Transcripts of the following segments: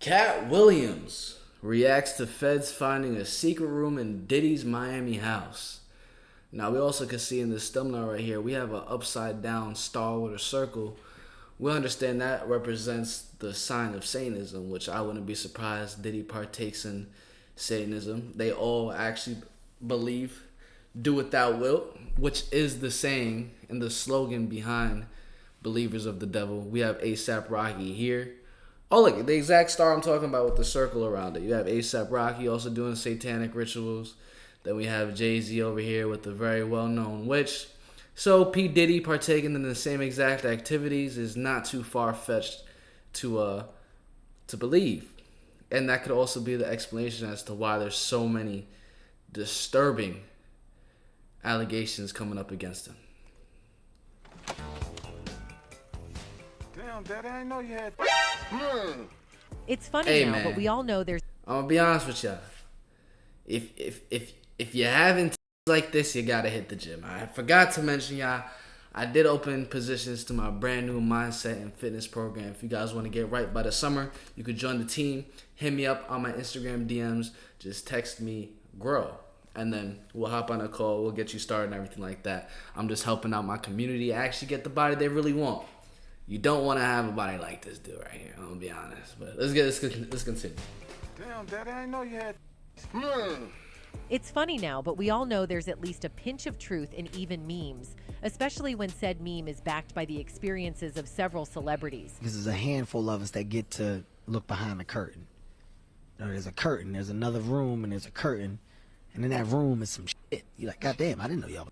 Katt Williams reacts to feds finding a secret room in Diddy's Miami house. Now, we also can see in this thumbnail right here, we have an upside down star with a circle. We understand that represents the sign of Satanism, which I wouldn't be surprised Diddy partakes in Satanism. They all actually believe, do what thou wilt, which is the saying and the slogan behind believers of the devil. We have A$AP Rocky here. Oh, look, the exact star I'm talking about with the circle around it. You have A$AP Rocky also doing satanic rituals. Then we have Jay-Z over here with the very well-known witch. So P. Diddy partaking in the same exact activities is not too far-fetched to believe. And that could also be the explanation as to why there's so many disturbing allegations coming up against him. Damn, Daddy, I didn't know you had. It's funny Hey, now, man. but we all know there's. I'm gonna be honest with y'all. If you haven't like this, you gotta hit the gym. I forgot to mention y'all, I did open positions to my brand new mindset and fitness program. If you guys want to get right by the summer, you could join the team. Hit me up on my Instagram DMs. Just text me grow, and then we'll hop on a call. We'll get you started and everything like that. I'm just helping out my community actually get the body they really want. You don't want to have a body like this dude right here. I'm gonna be honest, but let's continue. Damn, Daddy, I didn't know you had. It's funny now, but we all know there's at least a pinch of truth in even memes, especially when said meme is backed by the experiences of several celebrities. This is a handful of us that get to look behind the curtain. You know, there's a curtain, there's another room, and there's a curtain, and in that room is some shit. You're like, God damn, I didn't know y'all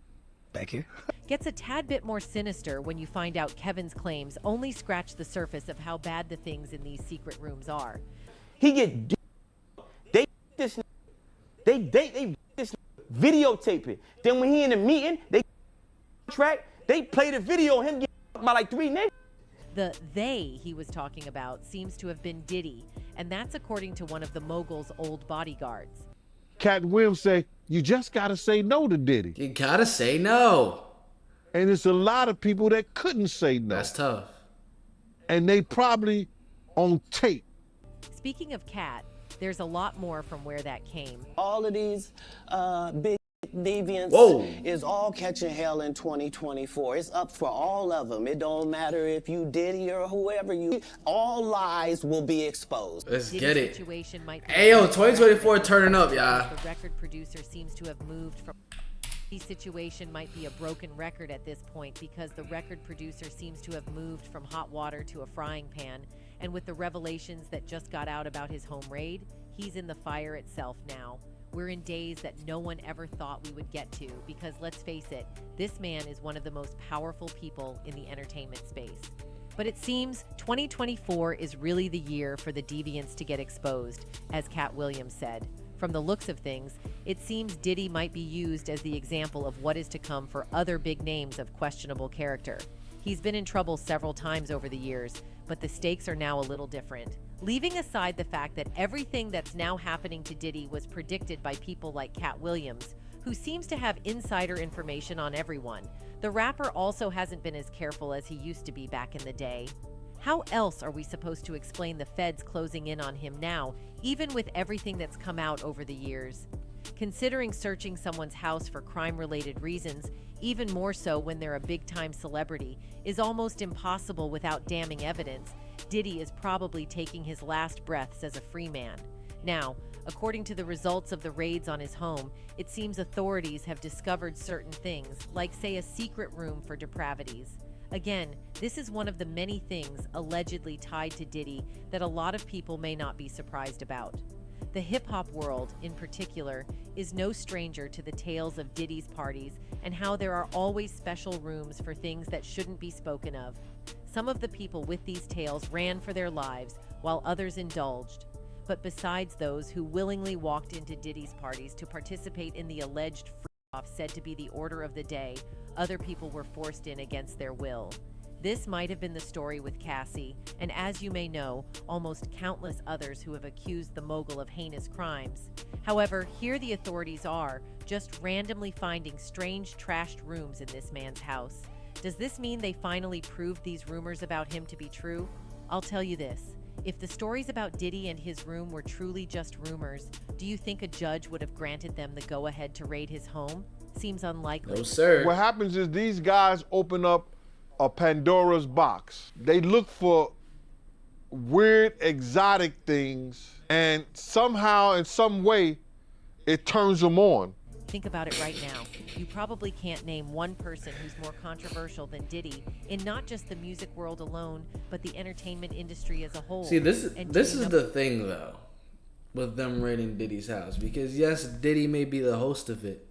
back here. Gets a tad bit more sinister when you find out Kevin's claims only scratch the surface of how bad the things in these secret rooms are. He get they this they this videotape it. Then when he in the meeting, they track, they play the video of him getting by like 3 niggas. The they he was talking about seems to have been Diddy, and that's according to one of the mogul's old bodyguards. Katt Williams say, you just gotta say no to Diddy. You gotta say no. And it's a lot of people that couldn't say no. That's tough. And they probably on tape. Speaking of Katt, there's a lot more from where that came. All of these big deviants Whoa. is all catching hell in 2024. It's up for all of them. It don't matter if you Diddy or whoever you, all lies will be exposed. Let's Diddy's get it. Situation might be Hey, yo, 2024 turning up, y'all. The record producer seems to have moved from. Diddy's situation might be a broken record at this point because the record producer seems to have moved from hot water to a frying pan, and with the revelations that just got out about his home raid, he's in the fire itself now. We're in days that no one ever thought we would get to because, let's face it, this man is one of the most powerful people in the entertainment space. But it seems 2024 is really the year for the deviants to get exposed, as Katt Williams said. From the looks of things, it seems Diddy might be used as the example of what is to come for other big names of questionable character. He's been in trouble several times over the years, but the stakes are now a little different. Leaving aside the fact that everything that's now happening to Diddy was predicted by people like Katt Williams, who seems to have insider information on everyone, the rapper also hasn't been as careful as he used to be back in the day. How else are we supposed to explain the feds closing in on him now, even with everything that's come out over the years? Considering searching someone's house for crime-related reasons, even more so when they're a big-time celebrity, is almost impossible without damning evidence, Diddy is probably taking his last breaths as a free man. Now, according to the results of the raids on his home, it seems authorities have discovered certain things, like say a secret room for depravities. Again, this is one of the many things allegedly tied to Diddy that a lot of people may not be surprised about. The hip-hop world, in particular, is no stranger to the tales of Diddy's parties and how there are always special rooms for things that shouldn't be spoken of. Some of the people with these tales ran for their lives, while others indulged. But besides those who willingly walked into Diddy's parties to participate in the alleged FREAKOFF said to be the order of the day, other people were forced in against their will. This might have been the story with Cassie, and as you may know, almost countless others who have accused the mogul of heinous crimes. However, here the authorities are, just randomly finding strange trashed rooms in this man's house. Does this mean they finally proved these rumors about him to be true? I'll tell you this. If the stories about Diddy and his room were truly just rumors, do you think a judge would have granted them the go-ahead to raid his home? Seems unlikely. No, sir. What happens is these guys open up a Pandora's box. They look for weird, exotic things, and somehow, in some way, it turns them on. Think about it right now. You probably can't name one person who's more controversial than Diddy in not just the music world alone, but the entertainment industry as a whole. See, this is the thing though, with them raiding Diddy's house, because yes, Diddy may be the host of it,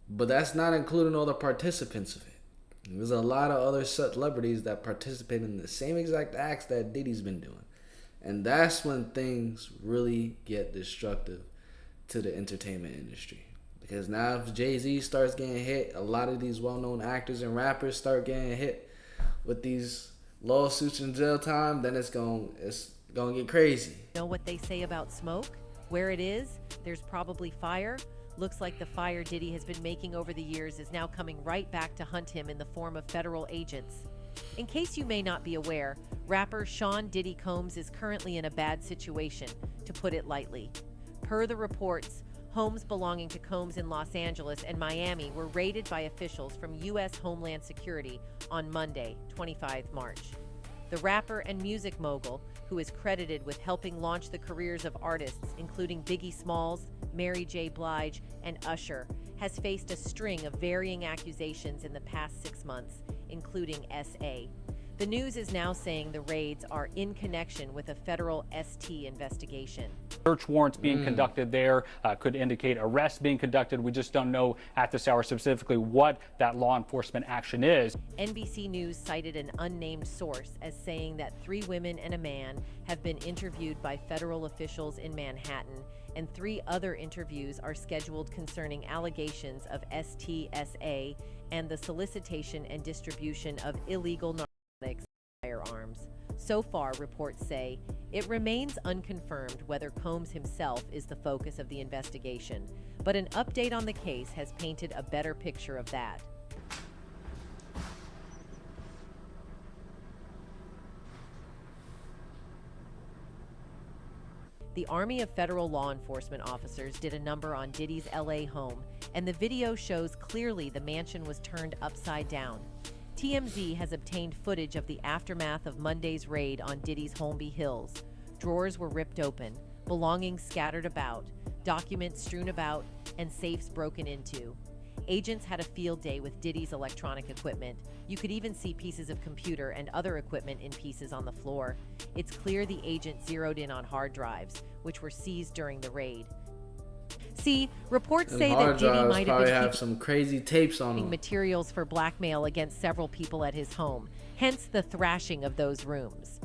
but that's not including all the participants of it. There's a lot of other celebrities that participate in the same exact acts that Diddy's been doing, and that's when things really get destructive to the entertainment industry. Because now if Jay-Z starts getting hit, a lot of these well-known actors and rappers start getting hit with these lawsuits and jail time, then it's gonna get crazy. Know what they say about smoke? Where it is, there's probably fire. Looks like the fire Diddy has been making over the years is now coming right back to hunt him in the form of federal agents. In case you may not be aware, rapper Sean Diddy Combs is currently in a bad situation, to put it lightly. Per the reports, homes belonging to Combs in Los Angeles and Miami were raided by officials from U.S. Homeland Security on Monday, 25 March. The rapper and music mogul, who is credited with helping launch the careers of artists including Biggie Smalls, Mary J. Blige, and Usher, has faced a string of varying accusations in the past 6 months, including SA. The news is now saying the raids are in connection with a federal ST investigation. Search warrants being conducted there could indicate arrests being conducted. We just don't know at this hour specifically what that law enforcement action is. NBC News cited an unnamed source as saying that 3 women and a man have been interviewed by federal officials in Manhattan, and 3 other interviews are scheduled concerning allegations of STSA and the solicitation and distribution of illegal narcotics and firearms. So far, reports say, it remains unconfirmed whether Combs himself is the focus of the investigation, but an update on the case has painted a better picture of that. The Army of Federal Law Enforcement Officers did a number on Diddy's LA home, and the video shows clearly the mansion was turned upside down. TMZ has obtained footage of the aftermath of Monday's raid on Diddy's Holmby Hills. Drawers were ripped open, belongings scattered about, documents strewn about, and safes broken into. Agents had a field day with Diddy's electronic equipment. You could even see pieces of computer and other equipment in pieces on the floor. It's clear the agent zeroed in on hard drives, which were seized during the raid. See, reports say that Diddy might have been keeping some crazy tapes on them. Materials for blackmail against several people at his home, hence the thrashing of those rooms.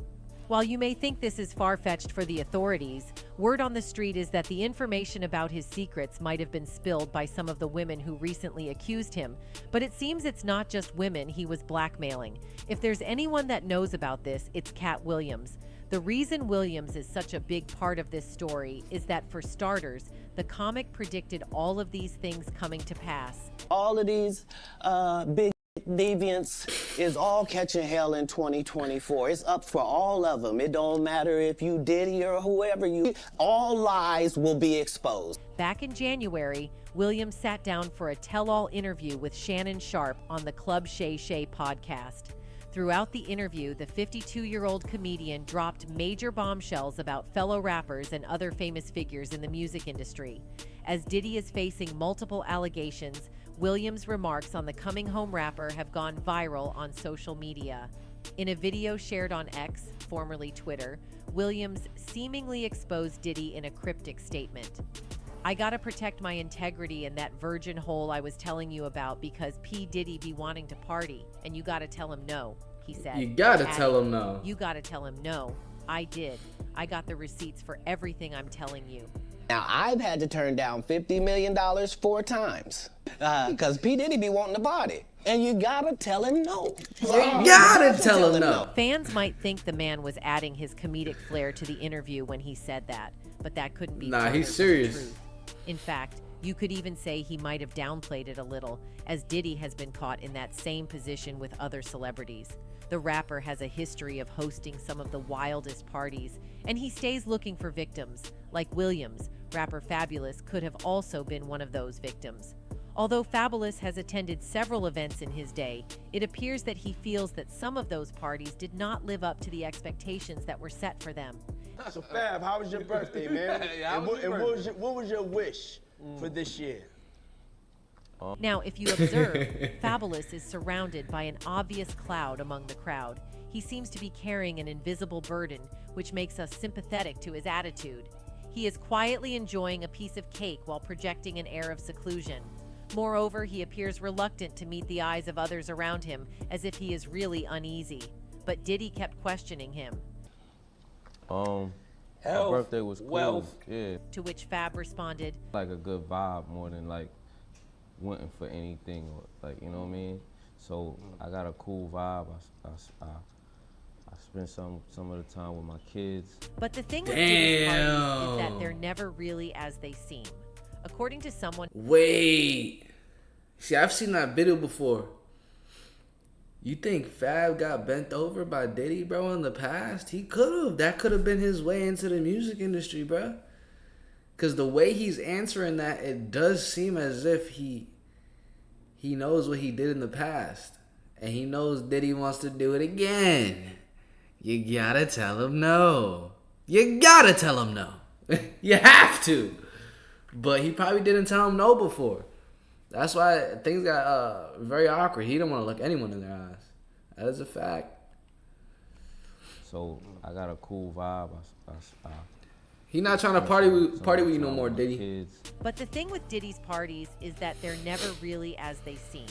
While you may think this is far-fetched for the authorities, word on the street is that the information about his secrets might have been spilled by some of the women who recently accused him, but it seems it's not just women he was blackmailing. If there's anyone that knows about this, it's Katt Williams. The reason Williams is such a big part of this story is that, for starters, the comic predicted all of these things coming to pass. All of these big deviants is all catching hell in 2024. It's up for all of them. It don't matter if you Diddy or whoever you, all lies will be exposed. Back in January, Williams sat down for a tell-all interview with Shannon Sharpe on the Club Shay Shay podcast. Throughout the interview, the 52-year-old comedian dropped major bombshells about fellow rappers and other famous figures in the music industry. As Diddy is facing multiple allegations, Williams' remarks on the coming home rapper have gone viral on social media. In a video shared on X, formerly Twitter, Williams seemingly exposed Diddy in a cryptic statement. "I gotta protect my integrity in that virgin hole I was telling you about because P. Diddy be wanting to party, and you gotta tell him no," he said. You gotta tell him no. You gotta tell him no. I did. I got the receipts for everything I'm telling you. Now, I've had to turn down $50 million 4 times because P. Diddy be wanting to party. And you gotta tell him no. You gotta tell him no. Fans might think the man was adding his comedic flair to the interview when he said that, but that couldn't be. Nah, he's further from the serious. truth. In fact, you could even say he might have downplayed it a little, as Diddy has been caught in that same position with other celebrities. The rapper has a history of hosting some of the wildest parties, and he stays looking for victims. Like Williams, rapper Fabulous could have also been one of those victims. Although Fabulous has attended several events in his day, it appears that he feels that some of those parties did not live up to the expectations that were set for them. So Fab, how was your birthday, man? What was your wish for this year? Now, if you observe, Fabulous is surrounded by an obvious cloud among the crowd. He seems to be carrying an invisible burden, which makes us sympathetic to his attitude. He is quietly enjoying a piece of cake while projecting an air of seclusion. Moreover, he appears reluctant to meet the eyes of others around him, as if he is really uneasy. But Diddy kept questioning him. My birthday was cool. Wealth. Yeah. To which Fab responded, Like a good vibe more than like wanting for anything or like, you know what I mean? So I got a cool vibe. I spent some of the time with my kids. But the thing with Diddy's parties is that they're never really as they seem. According to someone... Wait. See, I've seen that video before. You think Fab got bent over by Diddy, bro, in the past? He could have. That could have been his way into the music industry, bro. Because the way he's answering that, it does seem as if he knows what he did in the past. And he knows Diddy wants to do it again. You gotta tell him no. You gotta tell him no. You have to. But he probably didn't tell him no before. That's why things got very awkward. He didn't want to look anyone in their eyes. That is a fact. So I got a cool vibe. He not trying to party with you no more, Diddy. But the thing with Diddy's parties is that they're never really as they seem.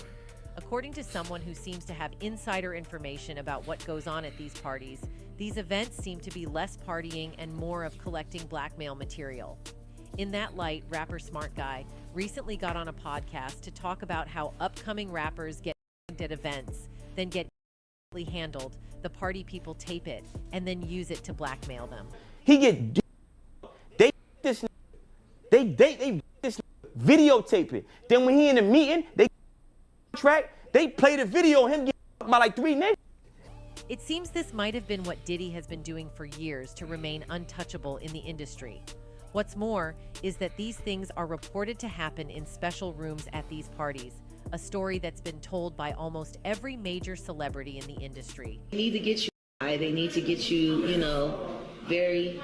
According to someone who seems to have insider information about what goes on at these parties, these events seem to be less partying and more of collecting blackmail material. In that light, rapper Smart Guy recently got on a podcast to talk about how upcoming rappers get at events, then get handled, the party people tape it, and then use it to blackmail them. He get they this videotape it. Then when he in the meeting, they play the video of him getting by like 3 niggas. It seems this might have been what Diddy has been doing for years to remain untouchable in the industry. What's more is that these things are reported to happen in special rooms at these parties, a story that's been told by almost every major celebrity in the industry. They need to get you high. They need to get you, very,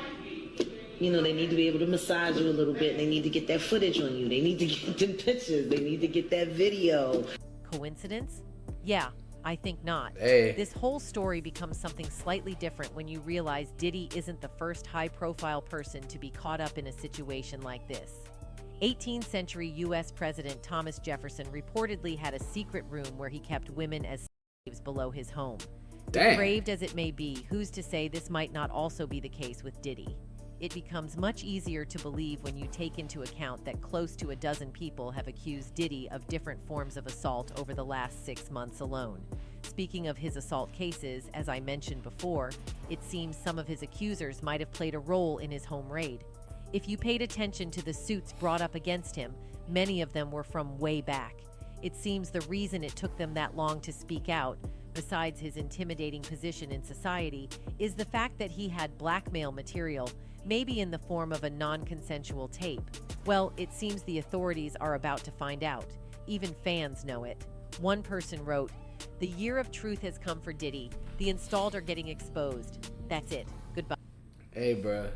they need to be able to massage you a little bit. They need to get that footage on you. They need to get the pictures. They need to get that video. Coincidence? Yeah, I think not. Hey. This whole story becomes something slightly different when you realize Diddy isn't the first high-profile person to be caught up in a situation like this. 18th century U.S. President Thomas Jefferson reportedly had a secret room where he kept women as slaves below his home. Damn. Depraved as it may be, who's to say this might not also be the case with Diddy? It becomes much easier to believe when you take into account that close to a dozen people have accused Diddy of different forms of assault over the last 6 months alone. Speaking of his assault cases, as I mentioned before, it seems some of his accusers might have played a role in his home raid. If you paid attention to the suits brought up against him, many of them were from way back. It seems the reason it took them that long to speak out, besides his intimidating position in society, is the fact that he had blackmail material, maybe in the form of a non-consensual tape. Well, it seems the authorities are about to find out. Even fans know it. One person wrote, "The year of truth has come for Diddy. The installed are getting exposed. That's it. Goodbye." Hey, bruh.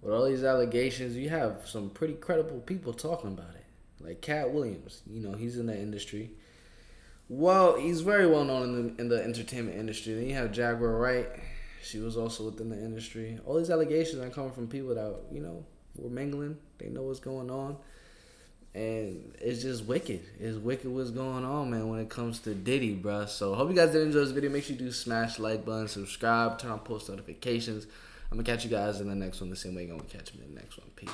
With all these allegations, you have some pretty credible people talking about it. Like Katt Williams, he's in the industry. Well, he's very well known in the entertainment industry. Then you have Jaguar Wright. She was also within the industry. All these allegations are coming from people that, were mingling. They know what's going on. And it's just wicked. It's wicked what's going on, man, when it comes to Diddy, bruh. So, hope you guys did enjoy this video. Make sure you do smash the like button, subscribe, turn on post notifications. I'm going to catch you guys in the next one the same way you're going to catch me in the next one. Peace.